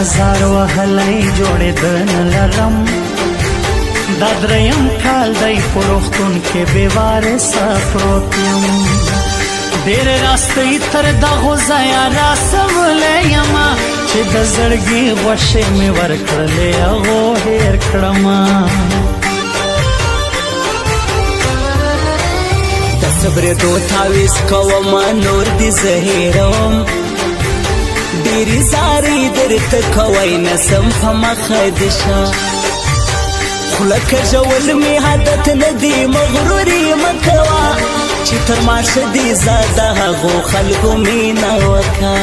زار وهلی جوړې د نلرم دا دریم کال دی په روغتون کې بې وارثه پروت یم ډېر راستۍ تر دغو ځایه راسولی یمه چې د زړګي غوښې مې ورکړلې هغو هېر کړمه د صبرېدو تاویز کومه نور دې زه هېروم ډېرې زارۍ درته کوی نسم په مخه دې شه خوله کږول مې عادت نه دی مغروري مه کوه چې تر ماشه دې زه د هغو خلکو مینه وکړه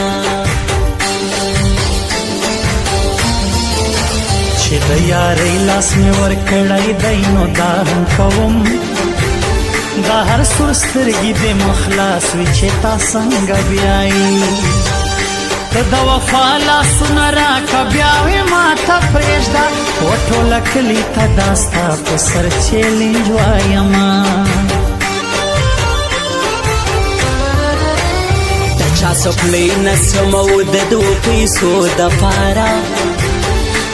چې د یارۍ لاس مې ورکړی دی نو دا هم کوم دا هر سور سترګې دې مخلاص وي چې تا څنګه بیایي ته د وفا لاسونه راکه بیا وې ما ته پرېږده وټوله کلي ته دا ستا په سر چیلنج وایمه د چا څپلۍ نسم او د دو پیسو دپاره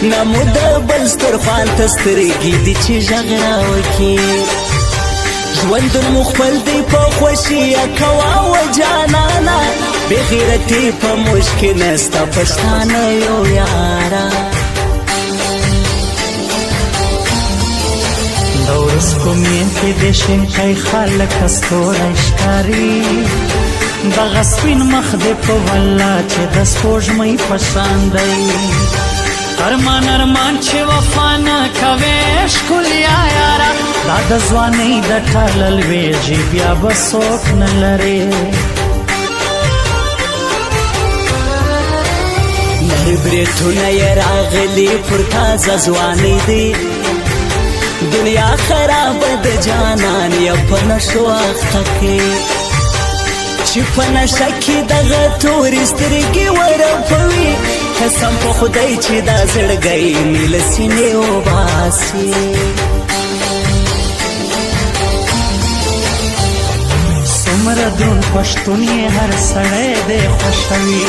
نه مو د بل سترخوان ته سترګې دي چې غږ راوکړي ژوندون مو خپل دی په خوښي کوه و جانانه بې غیرتي په موږ کې نسته پښتانه یو یاره د ورځ کومین کې د شینکۍ خلکه ستوری ښکاري دغه سپین مخ دې په والله چې د سپوږمۍ په شان دی ارمان ارمان چې وفا نه کوې ښکلیا یاره دا د ځوانۍ د ټاله لویږي بیا به څوک نه لرې لرې برېتونه یې راغلي پر تازه ځوانۍ دی دنیا خرابه د جانان یې په نشو اخته کې چې په نشه کې دغه تورې سترګې ورپوي قسم په خدای چې دا زړګی مې له سینې وباسي څومره دروند پښتون یې هر سړی دی خوښوي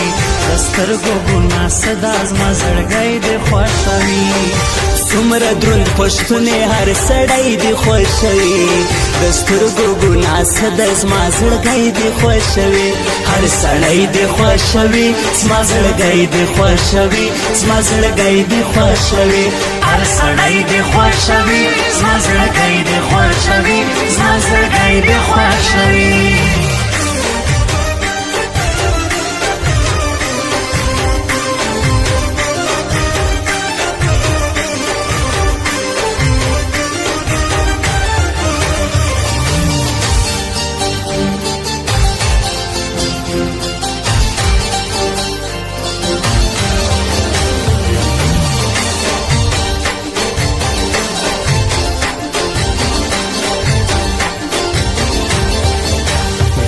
د سترګو ګناه څه دا زما زړګی دی خوښوي څومره دروند پښتون یې هر سړی دی خوښوي د سترګو ګناه څه د زما زړګی دی خوښوي هر سړی دی خوښوي زما زړګی دی خوښوي زما زړګی دی خوښوي هر سړی دی خوښوي زما زړګی دی خوښوي زما زړګی دی خوښوي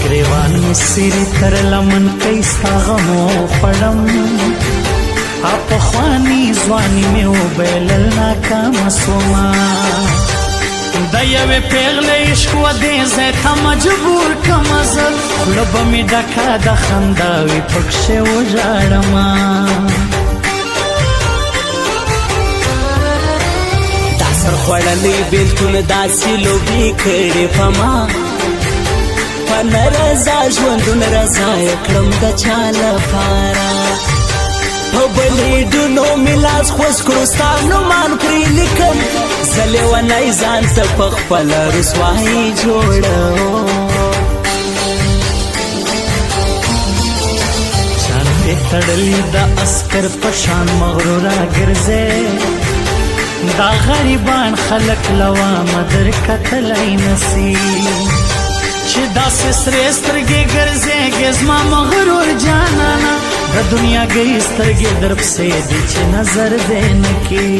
گریوان می سیری تر لمن کئی ستا غمو خوڑم پخوانی ځواني مې وبایلل ناکامه سوما د یوې پیغلې عشق و دې ځای ته مجبور کمه زه خوله به مې ډکه د خندا وي پکښې وژاړمه دا سر خوړلی بېلتون داسې لوبې کړې په ما په نه رضا ژوندون رضا یې کړم د چا لپاره په بلیډونو مې لاس خوځ کړو ستا نومان پرې لیکم زه لیونی ځان ته په خپله رسوایي جوړوم شان دې تړلي د عسکر په شان مغروره ګرځې دا غریبان خلک لوامه در کتلی نسي چې داسې سرې سترګې ګرځېږې زما مغرور جانانه د دنیا ګۍ سترګې در پسې دي چې نظر دې نه کي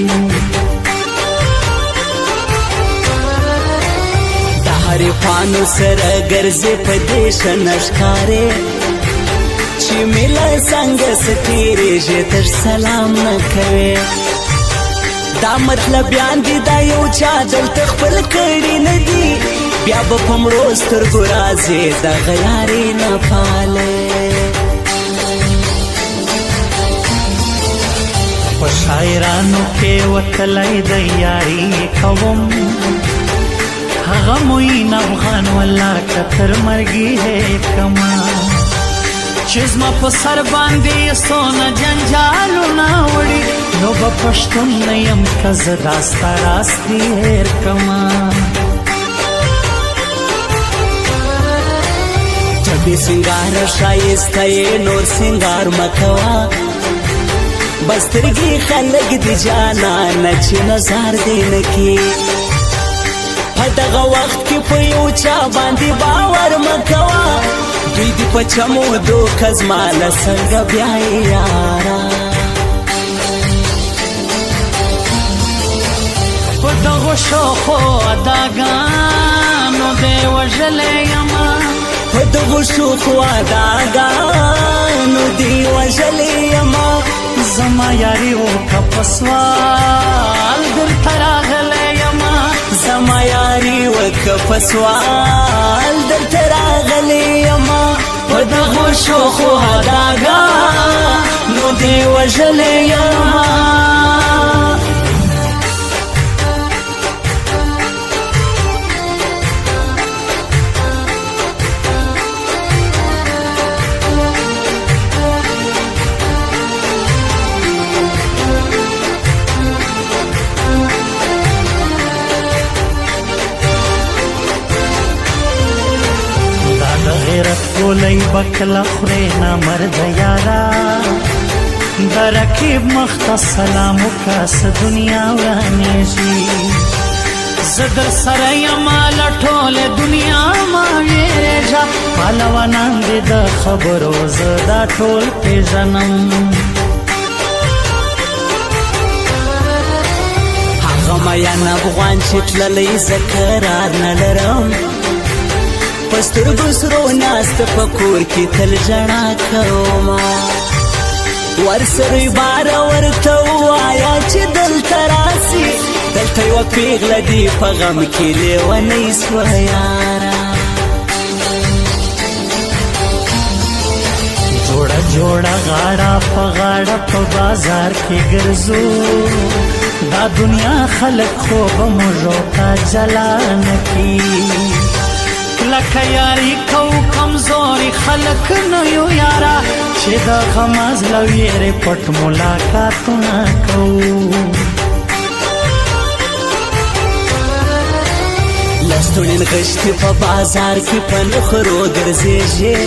د هرې پاڼو سره ګرځې په دې شنه ښکارې چې مې له څنګه څه تېرېږې تر سلام نه کوې دا مطلبیان دي دا یو چا دلته خپل کړي نه دي بیا به په مړو سترګو راځې دغه یارې نه پالې شاعرانو کې وتلی د یاري کوم هغه موین افغان والله که تر مرګي کما چې زما په سر باندې سونه جنجالونه وړي نو به پښتون نه یم که زه دا ستا راستي هېر کما بی سنگار شایسته نور سنگار مکوا بسترگی خلق دی جانان چی نظر دی نکی پدغه وقت کی په یو چا باندې باور مکوا دوی دی پچمو دو کزمال څنګه بیا یارا پدغه شوخو اداګانو دی وژلې یما پدغه شوخو اداګانو دی وژلې یما زما یاري و کپسوال در تراغلې یما زما یاري و کپسوال در تراغلې یما پدغه شوخو اداګانو دی وژلې یما غیرت گولی بکلا خوری نامرد یارا در رکیب مخت سلامو کاس دنیا ورانیجی زدر سریم لطول دنیا ما ویرجا پالوانان دی دا خبرو زدا طول پیجنم هغه میان افغان چې تللی زه قرار نه لرم پسترګو سرو ناست په کور کې تل ژړا کومه ورسره بار ورته ووایه چې دلته راسي دلته یوه پیغله دي په غم کې لیونۍ سوه یاره جوړه جوړه غاړه په غاړه په بازار کې ګرځو دا دنیا خلق خو به موږ ته جلا نه کی لکه یاری کو کمزوري خلق نه یو یارا چې د غماز له ویرې پټ ملاقاتونه کوو لستوڼي نغښتې په بازار کې په نخرو ګرځېږي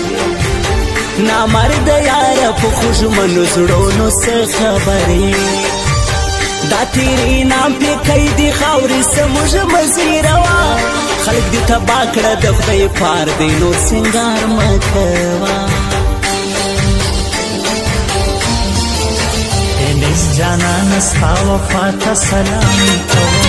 نامرده یاره په خوږمنو زړونو څه خبرې دا تیرې نام پې قیدي خاورې څه موږ مزیروا خلق دی تبا کړه د خدای پار دی نور سنگار مکوا انس جانان ستا وفات سلام کوم